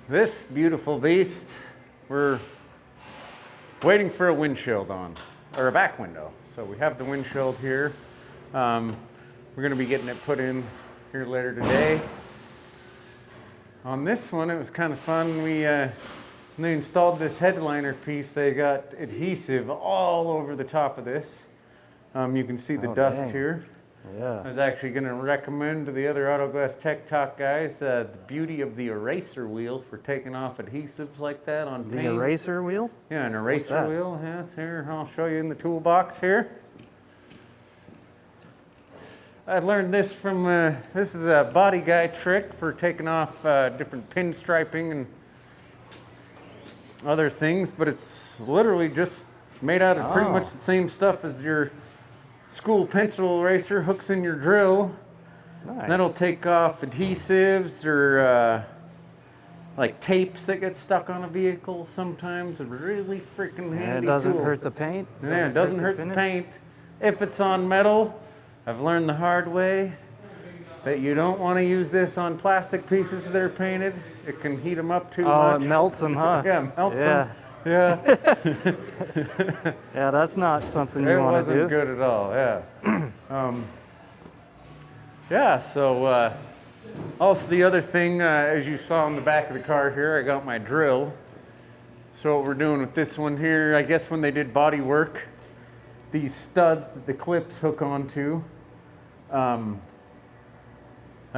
This beautiful beast, we're waiting for a windshield on, or a back window. So we have the windshield here. We're gonna be getting it put in here later today. On this one, it was kind of fun. When they installed this headliner piece, they got adhesive all over the top of this. You can see the dust dang. here. Yeah. I was actually going to recommend to the other Autoglass Tech Talk guys the beauty of the eraser wheel for taking off adhesives like that on The paints. eraser wheel? Yeah, an eraser that? wheel. Yes, here, I'll show you in the toolbox here. I learned this from, this is a body guy trick for taking off different pinstriping and other things, but it's literally just made out of pretty much the same stuff as your school pencil eraser. Hooks in your drill. Nice. That'll take off adhesives or like tapes that get stuck on a vehicle sometimes. A really freaking handy And it doesn't tool. hurt the paint? Yeah, it doesn't hurt the finish? paint. If it's on metal, I've learned the hard way that you don't want to use this on plastic pieces that are painted. It can heat them up too Oh, much. it melts them, huh? Yeah, it melts Yeah. them. Yeah, Yeah, that's not something it you want to wasn't do. good at all. Yeah. Yeah. So also the other thing, as you saw in the back of the car here, I got my drill. So what we're doing with this one here, I guess when they did body work, these studs that the clips hook onto, I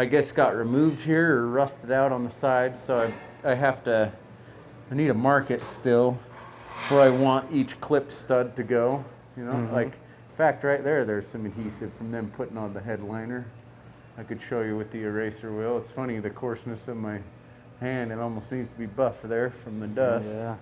guess got removed here or rusted out on the side. So I need to mark it still where I want each clip stud to go. You know, like in fact, right there, there's some adhesive from them putting on the headliner. I could show you with the eraser wheel. It's funny, the coarseness of my hand, it almost needs to be buff there from the dust. Yeah.